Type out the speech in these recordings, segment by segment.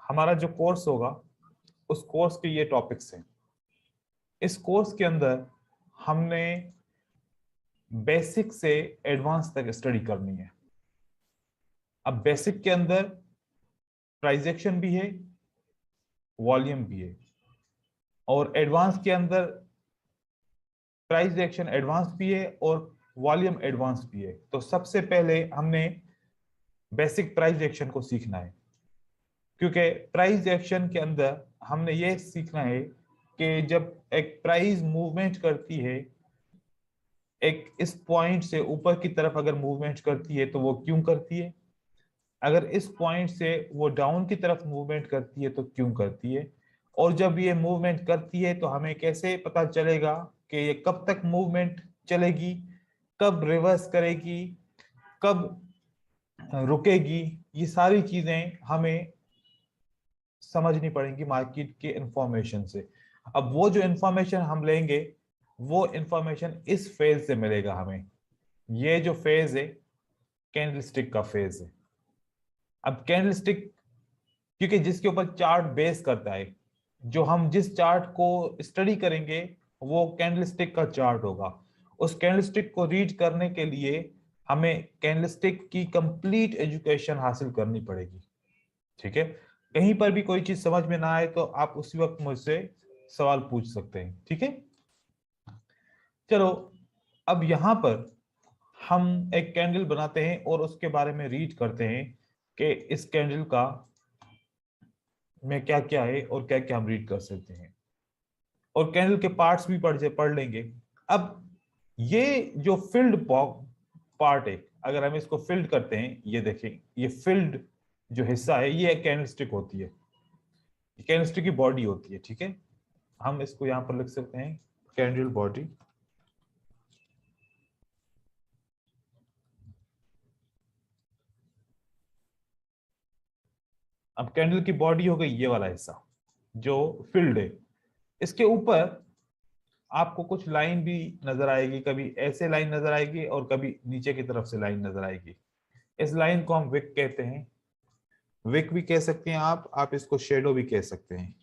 हमारा जो कोर्स होगा उस कोर्स के ये टॉपिक्स हैं। इस कोर्स के अंदर हमने बेसिक से एडवांस तक स्टडी करनी है। अब बेसिक के अंदर प्राइस एक्शन भी है, वॉल्यूम भी है, और एडवांस के अंदर प्राइस एक्शन एडवांस भी है और वॉल्यूम एडवांस भी है। तो सबसे पहले हमने बेसिक प्राइस एक्शन को सीखना है, क्योंकि प्राइस एक्शन के अंदर हमने ये सीखना है कि जब एक प्राइस मूवमेंट करती है, एक इस पॉइंट से ऊपर की तरफ अगर मूवमेंट करती है तो वो क्यों करती है, अगर इस पॉइंट से वो डाउन की तरफ मूवमेंट करती है तो क्यों करती है, और जब ये मूवमेंट करती है तो हमें कैसे पता चलेगा कि ये कब तक मूवमेंट चलेगी, कब रिवर्स करेगी, कब रुकेगी। ये सारी चीजें हमें समझनी पड़ेंगी मार्केट के इंफॉर्मेशन से। अब वो जो इंफॉर्मेशन हम लेंगे वो इंफॉर्मेशन इस फेज से मिलेगा हमें। ये जो फेज है कैंडलस्टिक का फेज है। अब कैंडलस्टिक क्योंकि जिसके ऊपर चार्ट बेस करता है, जो हम जिस चार्ट को स्टडी करेंगे वो कैंडलस्टिक का चार्ट होगा। उस कैंडलस्टिक को रीड करने के लिए हमें कैंडलस्टिक की कंप्लीट एजुकेशन हासिल करनी पड़ेगी। ठीक है, कहीं पर भी कोई चीज समझ में ना आए तो आप उसी वक्त मुझसे सवाल पूछ सकते हैं। ठीक है, चलो अब यहां पर हम एक कैंडल बनाते हैं और उसके बारे में रीड करते हैं कि इस कैंडल का में क्या क्या है और क्या क्या हम रीड कर सकते हैं, और कैंडल के पार्ट्स भी पढ़ लेंगे। अब ये जो फिल्ड पार्ट है, अगर हम इसको फिल्ड करते हैं, ये देखें, ये फिल्ड जो हिस्सा है ये कैंडलस्टिक होती है, कैंडलस्टिक की बॉडी होती है। ठीक है, हम इसको यहां पर लिख सकते हैं कैंडल बॉडी। अब कैंडल की बॉडी हो गई ये वाला हिस्सा जो फील्ड है। इसके ऊपर आपको कुछ लाइन भी नजर आएगी, कभी ऐसे लाइन नजर आएगी और कभी नीचे की तरफ से लाइन नजर आएगी। इस लाइन को हम विक कहते हैं, विक भी कह सकते हैं आप इसको शेडो भी कह सकते हैं।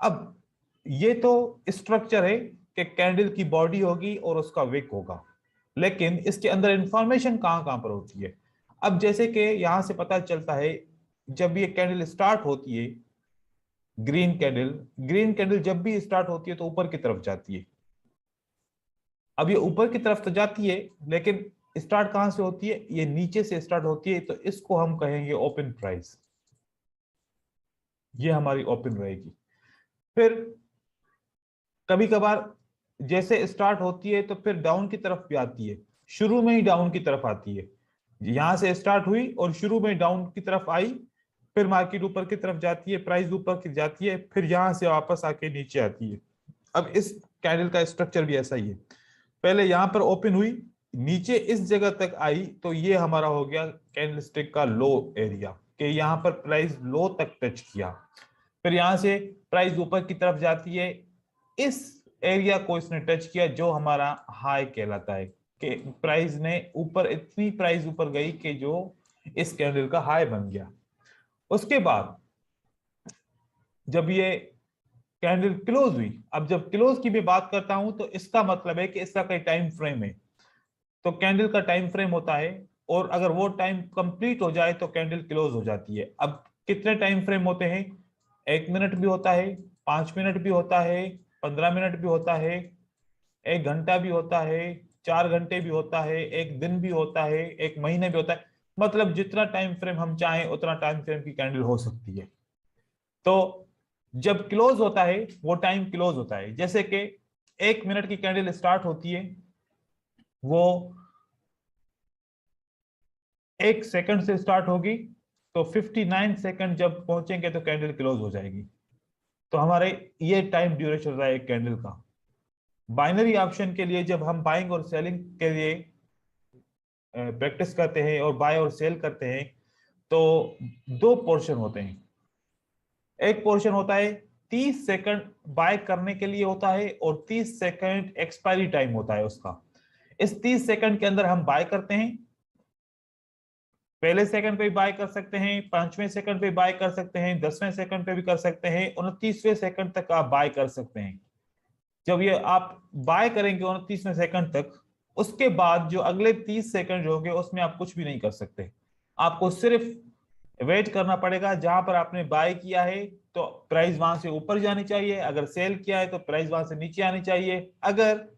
अब ये तो स्ट्रक्चर है कि कैंडल की बॉडी होगी और उसका विक होगा, लेकिन इसके अंदर इंफॉर्मेशन कहां कहां पर होती है। अब जैसे कि यहां से पता चलता है, जब ये कैंडल स्टार्ट होती है, ग्रीन कैंडल जब भी स्टार्ट होती है तो ऊपर की तरफ जाती है। अब ये ऊपर की तरफ तो जाती है, लेकिन स्टार्ट कहां से होती है, ये नीचे से स्टार्ट होती है, तो इसको हम कहेंगे ओपन प्राइस। ये हमारी ओपन रहेगी। फिर कभी कभार जैसे स्टार्ट होती है तो फिर डाउन की तरफ भी आती है, शुरू में ही डाउन की तरफ आती है। यहां से स्टार्ट हुई और शुरू में डाउन की तरफ आई, फिर मार्केट ऊपर की तरफ जाती है, प्राइस ऊपर की जाती है, फिर यहां से वापस आके नीचे आती है। अब इस कैंडल का स्ट्रक्चर भी ऐसा ही है, पहले यहां पर ओपन हुई, नीचे इस जगह तक आई, तो ये हमारा हो गया कैंडलस्टिक का लो एरिया, कि यहां पर प्राइस लो तक टच किया। फिर यहां से प्राइस ऊपर की तरफ जाती है, इस एरिया को इसने टच किया जो हमारा हाई कहलाता है, कि प्राइस ने ऊपर इतनी प्राइस ऊपर गई कि जो इस कैंडल का हाई बन गया। उसके बाद जब ये कैंडल क्लोज हुई, अब जब क्लोज की भी बात करता हूं तो इसका मतलब है कि इसका कोई टाइम फ्रेम है, तो कैंडल का टाइम फ्रेम होता है, और अगर वो टाइम कंप्लीट हो जाए तो कैंडल क्लोज हो जाती है। अब कितने टाइम फ्रेम होते हैं, 1 मिनट भी होता है, 5 मिनट भी होता है, 15 मिनट भी होता है, 1 घंटा भी होता है, 4 घंटे भी होता है, एक दिन भी होता है, एक महीने भी होता है। मतलब जितना टाइम फ्रेम हम चाहें उतना टाइम फ्रेम की कैंडल हो सकती है। तो जब क्लोज होता है वो टाइम क्लोज होता है, जैसे कि 1 मिनट की कैंडल स्टार्ट होती है, वो 1 सेकंड से स्टार्ट होगी, तो 59 सेकंड जब पहुंचेंगे तो कैंडल क्लोज हो जाएगी। तो हमारे ये टाइम ड्यूरेशन रहा है एक कैंडल का। बाइनरी ऑप्शन के लिए जब हम बाइंग और सेलिंग के लिए प्रैक्टिस करते हैं और बाय और सेल करते हैं, तो दो पोर्शन होते हैं। एक पोर्शन होता है 30 सेकंड बाय करने के लिए होता है, और 30 सेकंड एक्सपायरी टाइम होता है उसका। इस 30 सेकंड के अंदर हम बाय करते हैं, पहले सेकंड पे भी बाय कर सकते हैं, 5वें सेकंड पे बाय कर सकते हैं, 10वें सेकंड पे भी कर सकते हैं, 29वें सेकंड तक आप बाय कर सकते हैं। जब ये आप बाय करेंगे 29वें सेकंड तक, उसके बाद जो अगले 30 सेकंड होंगे उसमें आप कुछ भी नहीं कर सकते। आपको सिर्फ वेट करना पड़ेगा। जहां पर आपने बाय किया है तो प्राइस वहां से ऊपर जानी चाहिए, अगर सेल किया है तो प्राइस वहां से नीचे आनी चाहिए। अगर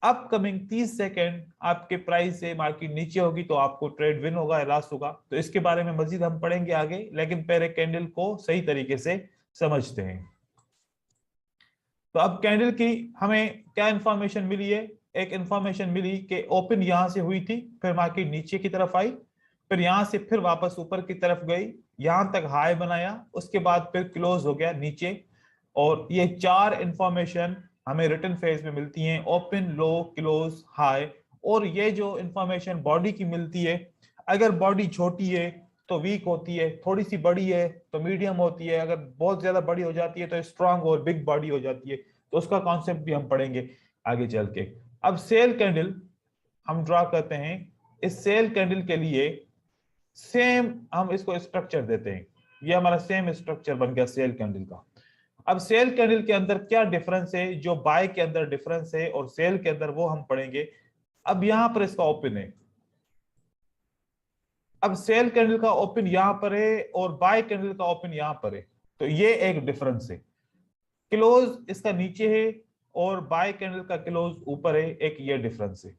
अपकमिंग 30 सेकेंड आपके प्राइस से मार्केट नीचे होगी तो आपको ट्रेड विन होगा या लॉस होगा। तो इसके बारे में मजीद हम पढ़ेंगे आगे, लेकिन पहले कैंडल को सही तरीके से समझते हैं। तो अब कैंडल की हमें क्या इंफॉर्मेशन मिली है? एक इंफॉर्मेशन मिली कि ओपन यहां से हुई थी, फिर मार्केट नीचे की तरफ आई, फिर यहां से फिर वापस ऊपर की तरफ गई, यहां तक हाई बनाया, उसके बाद फिर क्लोज हो गया नीचे। और ये चार इंफॉर्मेशन हमें रिटन फेज में मिलती हैं, ओपन, लो, क्लोज, हाई। और ये जो इंफॉर्मेशन बॉडी की मिलती है, अगर बॉडी छोटी है तो वीक होती है, थोड़ी सी बड़ी है तो मीडियम होती है, अगर बहुत ज्यादा बड़ी हो जाती है तो स्ट्रांग और बिग बॉडी हो जाती है। तो उसका कॉन्सेप्ट भी हम पढ़ेंगे आगे चल के। अब सेल कैंडल हम ड्रॉ करते हैं। इस सेल कैंडल के लिए सेम हम इसको स्ट्रक्चर देते हैं, ये हमारा सेम स्ट्रक्चर बन गया सेल कैंडल का। अब सेल कैंडल के अंदर क्या डिफरेंस है, जो बाय के अंदर डिफरेंस है और सेल के अंदर, वो हम पढ़ेंगे। अब यहां पर इसका ओपन है, अब सेल कैंडल का ओपन यहां पर है और बाय कैंडल का ओपन यहां पर है, तो ये एक डिफरेंस है। क्लोज इसका नीचे है और बाय कैंडल का क्लोज ऊपर है, एक ये डिफरेंस है।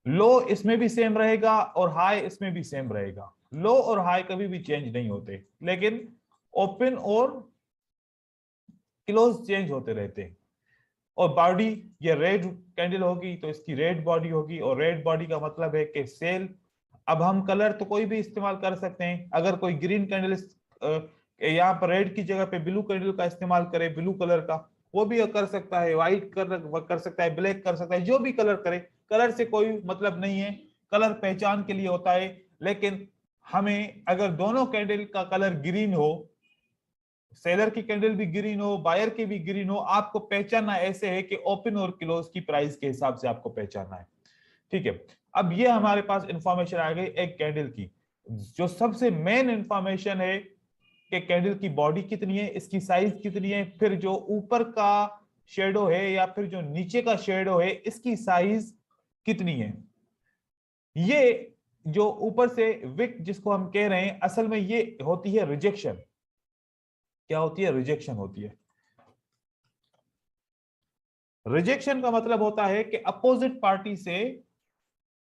लो इसमें भी सेम रहेगा और हाई इसमें भी सेम रहेगा। लो और हाई कभी भी चेंज नहीं होते, लेकिन ओपन और क्लोज चेंज होते रहते हैं। और बॉडी, ये रेड कैंडल होगी तो इसकी रेड बॉडी होगी, और रेड बॉडी का मतलब है कि सेल। अब हम कलर तो कोई भी इस्तेमाल कर सकते हैं, अगर कोई ग्रीन कैंडल यहाँ पर रेड की जगह पे ब्लू कैंडल का इस्तेमाल करे, ब्लू कलर का, वो भी कर सकता है, व्हाइट कर सकता है, ब्लैक कर सकता है, जो भी कलर करे, कलर से कोई मतलब नहीं है, कलर पहचान के लिए होता है। लेकिन हमें अगर दोनों कैंडल का कलर ग्रीन हो, सेलर की कैंडल भी ग्रीन हो, बायर की भी ग्रीन हो, आपको पहचानना ऐसे है कि ओपन और क्लोज की प्राइस के हिसाब से आपको पहचानना है। ठीक है, अब ये हमारे पास इंफॉर्मेशन आ गई एक कैंडल की। जो सबसे मेन इंफॉर्मेशन है कि कैंडल की बॉडी कितनी है, इसकी साइज कितनी है, फिर जो ऊपर का शेडो है या फिर जो नीचे का शेडो है, इसकी साइज कितनी है। ये जो ऊपर से विक जिसको हम कह रहे हैं, असल में ये होती है रिजेक्शन। क्या होती है? रिजेक्शन होती है। रिजेक्शन का मतलब होता है कि अपोजिट पार्टी से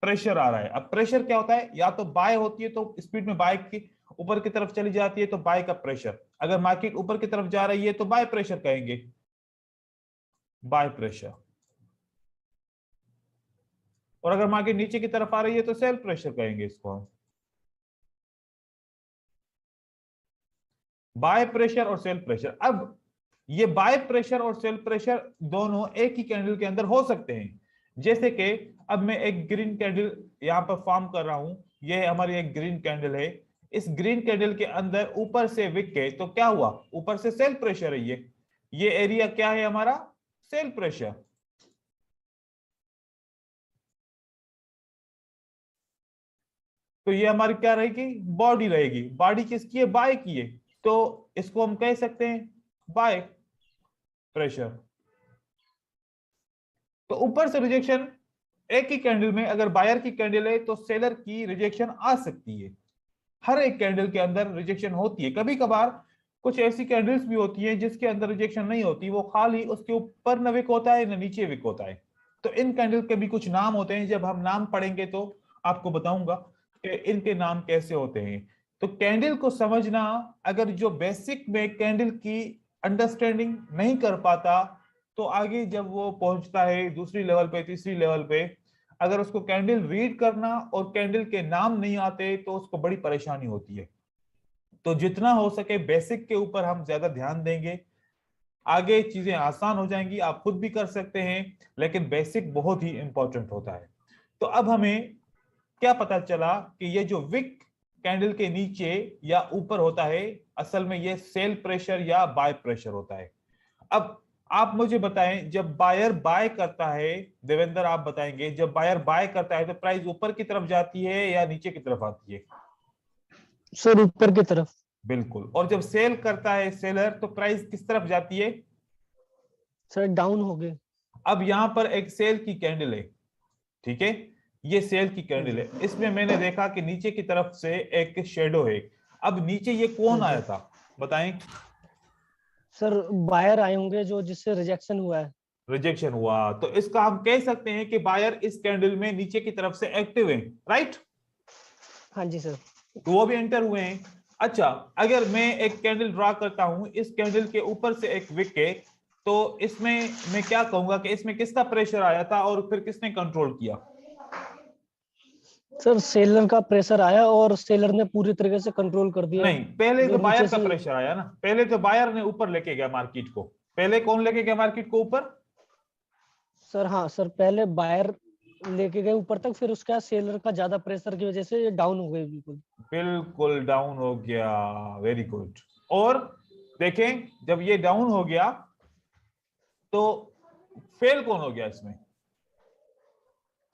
प्रेशर आ रहा है। अब प्रेशर क्या होता है? या तो बाय होती है तो स्पीड में बाय की ऊपर की तरफ चली जाती है तो बाय का प्रेशर, अगर मार्केट ऊपर की तरफ जा रही है तो बाय प्रेशर कहेंगे, बाय प्रेशर। और अगर मार्केट नीचे की तरफ आ रही है तो सेल प्रेशर कहेंगे इसको हम। बाय प्रेशर और सेल प्रेशर। अब ये बाय प्रेशर और सेल प्रेशर दोनों एक ही कैंडल के अंदर हो सकते हैं। जैसे कि अब मैं एक ग्रीन कैंडल यहां पर फॉर्म कर रहा हूं, ये हमारी एक ग्रीन कैंडल है। इस ग्रीन कैंडल के अंदर ऊपर से विक है तो क्या हुआ? ऊपर से सेल प्रेशर है। ये एरिया क्या है हमारा? Cell pressure. तो ये हमारी क्या रहेगी? बॉडी रहेगी। बॉडी किसकी है? बाय की है, तो इसको हम कह सकते हैं बाय प्रेशर। तो ऊपर से रिजेक्शन एक ही कैंडल में, अगर बायर की कैंडल है तो सेलर की रिजेक्शन आ सकती है। हर एक कैंडल के अंदर रिजेक्शन होती है। कभी कभार कुछ ऐसी कैंडल्स भी होती हैं जिसके अंदर रिजेक्शन नहीं होती, वो खाली उसके ऊपर न विक होता है न नीचे विक होता है। तो इन कैंडल के भी कुछ नाम होते हैं, जब हम नाम पढ़ेंगे तो आपको बताऊंगा कि इनके नाम कैसे होते हैं। तो कैंडल को समझना, अगर जो बेसिक में कैंडल की अंडरस्टैंडिंग नहीं कर पाता, तो आगे जब वो पहुंचता है दूसरी लेवल पे, तीसरी लेवल पे, अगर उसको कैंडल रीड करना और कैंडल के नाम नहीं आते तो उसको बड़ी परेशानी होती है। तो जितना हो सके बेसिक के ऊपर हम ज्यादा ध्यान देंगे, आगे चीजें आसान हो जाएंगी, आप खुद भी कर सकते हैं। लेकिन बेसिक बहुत ही इंपॉर्टेंट होता है। तो अब हमें क्या पता चला कि ये जो विक कैंडल के नीचे या ऊपर होता है, असल में ये सेल प्रेशर या बाय प्रेशर होता है। अब आप मुझे बताएं, जब बायर बाय करता है, देवेंद्र आप बताएंगे, जब बायर बाय करता है तो प्राइस ऊपर की तरफ जाती है या नीचे की तरफ आती है? सर ऊपर की तरफ। बिल्कुल। और जब सेल करता है सेलर तो प्राइस किस तरफ जाती है? सर डाउन हो गए। अब यहां पर एक सेल की कैंडल है, ठीक है, ये सेल की हाँ कैंडल जी। है, इसमें मैंने देखा कि नीचे की तरफ से एक शेडो है। अब नीचे ये हाँ कौन आया जी। था, बताएं? सर बायर आए होंगे जो जिससे रिजेक्शन हुआ है। रिजेक्शन हुआ, तो इसका हम कह सकते हैं कि बायर इस कैंडल में नीचे की तरफ से एक्टिव है, राइट? हाँ जी सर। तो वो भी एंटर हुए हैं। अच्छा, अगर मैं एक कैंडल ड्रा करता हूं, इस कैंडल के ऊपर से एक विक है, तो इसमें मैं क्या कहूंगा कि इसमें किसका प्रेशर आया था और फिर किसने कंट्रोल किया? सर सेलर का प्रेशर आया और सेलर ने पूरी तरीके से कंट्रोल कर दिया। नहीं, पहले जो तो बायर नीचे का से। प्रेशर आया ना, पहले तो बायर ने ऊपर लेके गया मार्केट को। पहले कौन लेके गया मार्केट को ऊपर? सर हाँ सर, पहले बायर लेके गए ऊपर तक, फिर उसका सेलर का ज्यादा प्रेशर की वजह से ये डाउन हो गए बिल्कुल। बिल्कुल डाउन हो गया, वेरी गुड। और देखें, जब ये डाउन हो गया तो फेल कौन हो गया इसमें?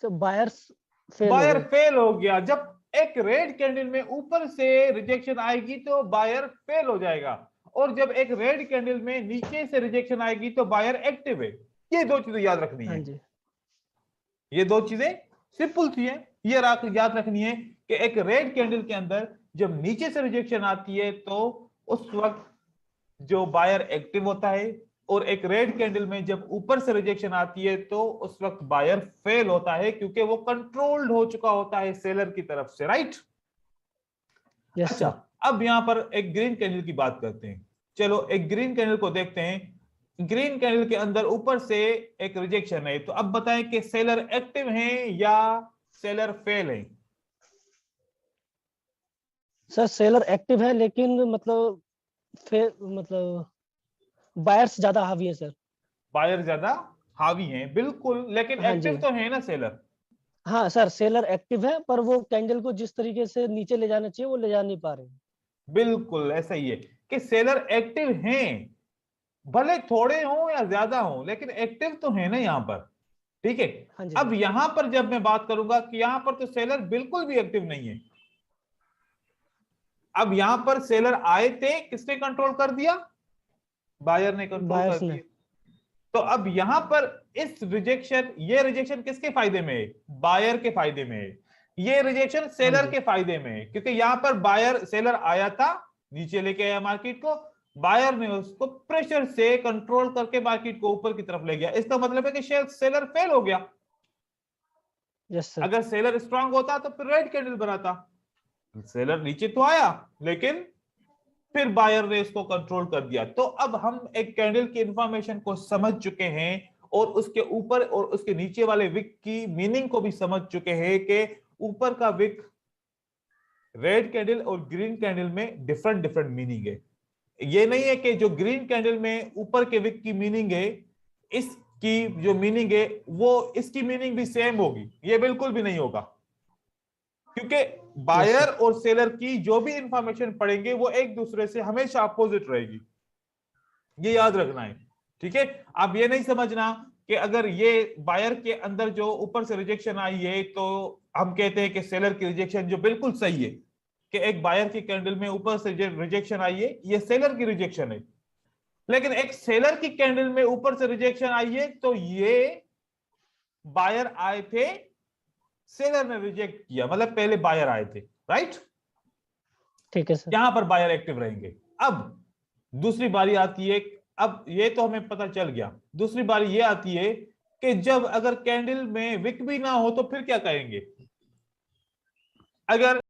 तो बायर्स फेल हो बायर गए। फेल हो गया। जब एक रेड कैंडल में ऊपर से रिजेक्शन आएगी तो बायर फेल हो जाएगा, और जब एक रेड कैंडल में नीचे से रिजेक्शन आएगी तो बायर एक्टिव है। ये दो चीजें याद रखनी हाँ है, जी। ये दो चीजें सिंपल सी है, ये याद रखनी है कि एक रेड कैंडल के अंदर जब नीचे से रिजेक्शन आती है तो उस वक्त जो बायर एक्टिव होता है, और एक रेड कैंडल में जब ऊपर से रिजेक्शन आती है तो उस वक्त बायर फेल होता है, क्योंकि वो कंट्रोल्ड हो चुका होता है सेलर की तरफ से, राइट? यस अच्छा, सर। अब यहां पर एक ग्रीन कैंडल की बात करते हैं। चलो एक ग्रीन कैंडल को देखते हैं। ग्रीन कैंडल के अंदर ऊपर से एक रिजेक्शन है, तो अब बताएं कि सेलर एक्टिव है या सेलर फेल है? सर सेलर एक्टिव है, लेकिन मतलब मतलब बायर्स ज्यादा हावी है सर। बायर ज्यादा हावी है, बिल्कुल, लेकिन हाँ एक्टिव जी। तो है ना सेलर। हाँ सर, सेलर एक्टिव है, पर वो कैंडल को जिस तरीके से नीचे ले जाना चाहिए वो ले जा नहीं पा रहे हैं। बिल्कुल ऐसा ही है कि सेलर एक्टिव हैं, भले थोड़े हों या ज्यादा हों, लेकिन एक्टिव तो है ना यहां पर, ठीक है। हाँ जी अब सर। यहां पर जब मैं बात करूंगा कि यहां पर तो सेलर बिल्कुल भी एक्टिव नहीं है। अब यहां पर सेलर आए थे, किसने कंट्रोल कर दिया? बायर ने कंट्रोल कर बायर्स ने। दिया। तो अब यहां पर इस रिजेक्शन, ये रिजेक्शन किसके फायदे में है? बायर के फायदे में है। ये रिजेक्शन हाँ सेलर जी। के फायदे में है, क्योंकि यहां पर बायर, सेलर आया था, नीचे लेके आया मार्केट को, बायर ने उसको प्रेशर से कंट्रोल करके मार्केट को ऊपर की तरफ ले गया। इसका मतलब है कि सेलर फेल हो गया। Yes sir. अगर सेलर स्ट्रांग होता तो फिर रेड कैंडल बनाता। सेलर नीचे तो आया, लेकिन फिर बायर ने इसको कंट्रोल कर दिया। तो अब हम एक कैंडल की इंफॉर्मेशन को समझ चुके हैं, और उसके ऊपर और उसके नीचे वाले विक की मीनिंग को भी समझ चुके हैं कि ऊपर का विक रेड कैंडल और ग्रीन कैंडल में डिफरेंट डिफरेंट मीनिंग है। ये नहीं है कि जो ग्रीन कैंडल में ऊपर के विक की मीनिंग है, इसकी जो मीनिंग है वो इसकी मीनिंग भी सेम होगी, ये बिल्कुल भी नहीं होगा, क्योंकि यस बायर सर। और सेलर की जो भी इंफॉर्मेशन पढ़ेंगे वो एक दूसरे से हमेशा अपोजिट रहेगी, ये याद रखना है, ठीक है। आप ये नहीं समझना कि अगर ये बायर के अंदर जो ऊपर से रिजेक्शन आई है तो हम कहते हैं कि सेलर की रिजेक्शन जो बिल्कुल सही है, कि एक बायर की कैंडल में ऊपर से रिजेक्शन आई है, ये सेलर की रिजेक्शन है। लेकिन एक सेलर की कैंडल में ऊपर से रिजेक्शन आई है तो ये बायर आए थे, सेलर ने रिजेक्ट किया, मतलब पहले बायर आए थे, राइट? ठीक है सर। यहां पर बायर एक्टिव रहेंगे। अब दूसरी बारी आती है, अब ये तो हमें पता चल गया, दूसरी बारी ये आती है कि जब अगर कैंडल में विक भी ना हो तो फिर क्या करेंगे? अगर